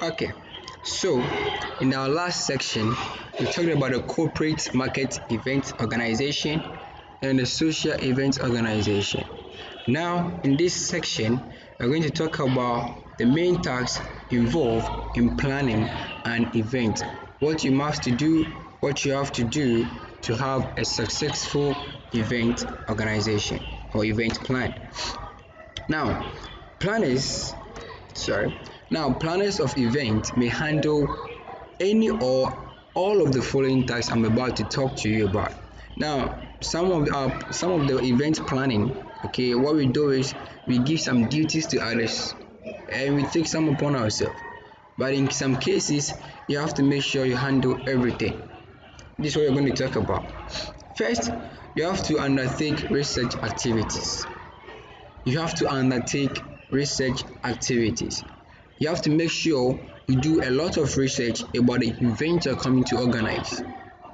Okay, so in our last section, we talked about the corporate market event organization and the social event organization. Now, in this section, we're going to talk about the main tasks involved in planning an event, what you must to do, what you have to do to have a successful event organization or event plan. Now, planners sorry planners of events may handle any or all of the following tasks I'm about to talk to you about. Now, some of the event planning, okay, what we do is we give some duties to others and we take some upon ourselves, but in some cases you have to make sure you handle everything. This is what we're going to talk about. First, you have to undertake research activities. You have to undertake research activities. You have to make sure you do a lot of research about the event you're coming to organize,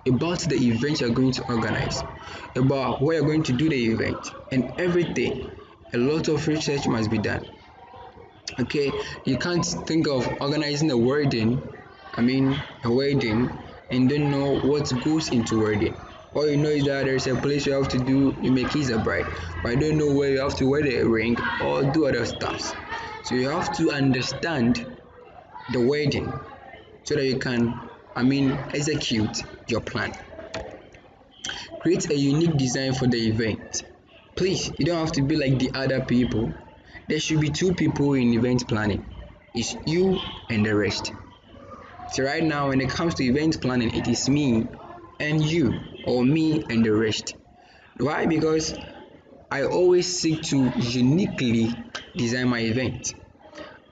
about the event you're going to organize, about where you're going to do the event, and everything. A lot of research must be done. Okay, you can't think of organizing a wedding, and don't know what goes into wedding. All you know is that there's a place you have to do, you make kiss a bride, but you don't know where you have to wear the ring or do other stuff. So you have to understand the wedding so that you can, execute your plan. Create a unique design for the event. Please, you don't have to be like the other people. There should be two people in event planning. It's you and the rest. So right now, when it comes to event planning, it is me and you, or me and the rest. Why? Because I always seek to uniquely design my event.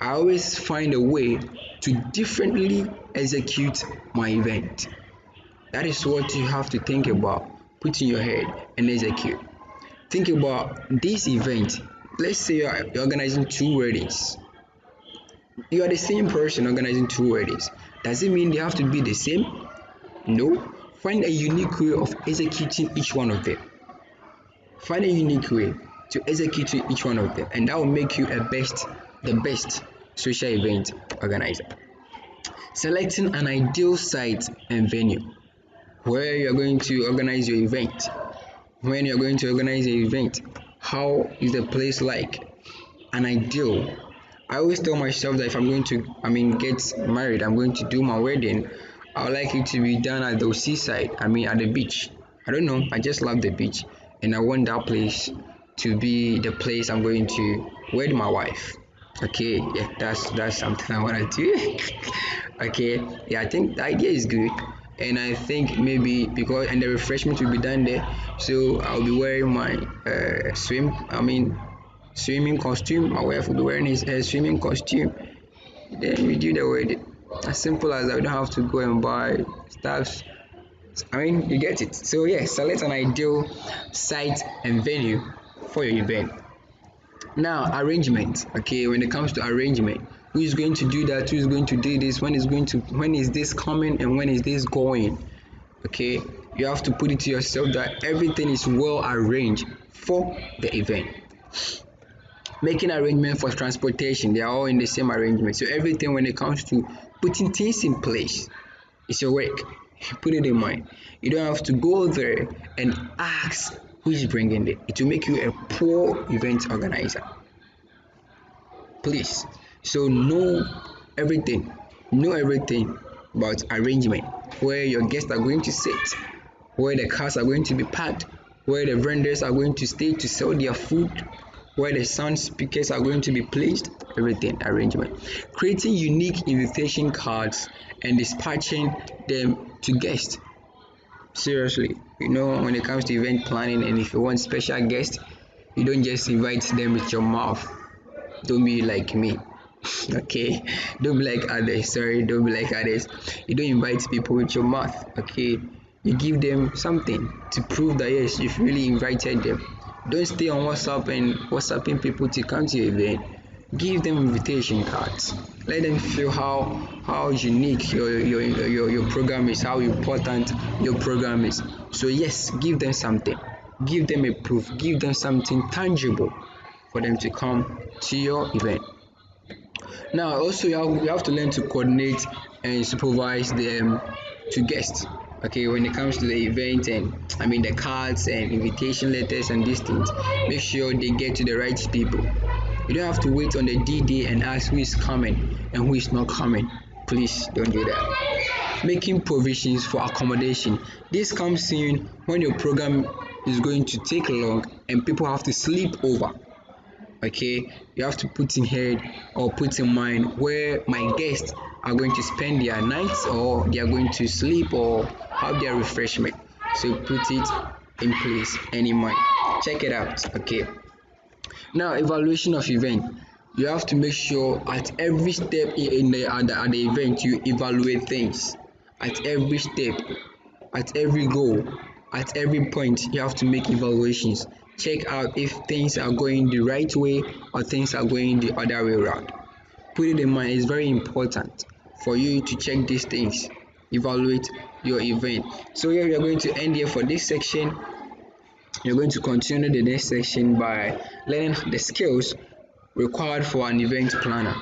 I always find a way to differently execute my event. That is what you have to think about, put in your head and execute. Think about this event. Let's say you're organizing two weddings. You are the same person organizing two weddings. Does it mean they have to be the same? No. Find a unique way of executing each one of them. Find a unique way to execute each one of them, and that will make you the best social event organizer. Selecting an ideal site and venue where you're going to organize your event. When you're going to organize the event, how is the place like? An ideal. I always tell myself that if I'm going to, get married, I'm going to do my wedding, I would like it to be done at the seaside, at the beach. I don't know, I just love the beach, and I want that place to be the place I'm going to wed my wife. Okay, yeah, that's something I want to do. Okay, yeah, I think the idea is good, and I think maybe because and the refreshment will be done there, so I'll be wearing my swimming costume. My wife will be wearing her swimming costume. Then we do the wedding. As simple as that. We don't have to go and buy stuff. You get it. So yeah, select an ideal site and venue for your event. Now, arrangement. Okay, when it comes to arrangement, who is going to do that? Who is going to do this? When is this coming and when is this going? Okay, you have to put it to yourself that everything is well arranged for the event. Making arrangement for transportation, they are all in the same arrangement. So everything when it comes to putting things in place, it's your work. Put it in mind. You don't have to go there and ask who is bringing it. It will make you a poor event organizer. Please. So everything. Know everything about arrangement. Where your guests are going to sit, where the cars are going to be parked, where the vendors are going to stay to sell their food, where the sound speakers are going to be placed, everything arrangement. Creating unique invitation cards and dispatching them to guests. Seriously, when it comes to event planning, and if you want special guests, you don't just invite them with your mouth. Don't be like me. Okay, don't be like others. Sorry, don't be like others. You don't invite people with your mouth. Okay, you give them something to prove that yes, you've really invited them. Don't stay on WhatsApp and WhatsApping people to come to your event. Give them invitation cards. Let them feel how unique your program is, how important your program is. So yes, give them something. Give them a proof. Give them something tangible for them to come to your event. Now also you have to learn to coordinate and supervise them to guests. Okay, when it comes to the event, and I mean the cards and invitation letters and these things, make sure they get to the right people. You don't have to wait on the D-Day and ask who is coming and who is not coming. Please don't do that. Making provisions for accommodation. This comes in when your program is going to take long and people have to sleep over. Okay, you have to put in head or put in mind where my guests are going to spend their nights, or they are going to sleep or have their refreshment. So put it in place and in mind. Check it out. Okay, now evaluation of event. You have to make sure at every step in the event you evaluate things. At every step, at every goal, at every point, you have to make evaluations. Check out if things are going the right way or things are going the other way around. Put it in mind, it's very important for you to check these things. Evaluate your event. So here we are going to end here for this section. You're going to continue the next section by learning the skills required for an event planner.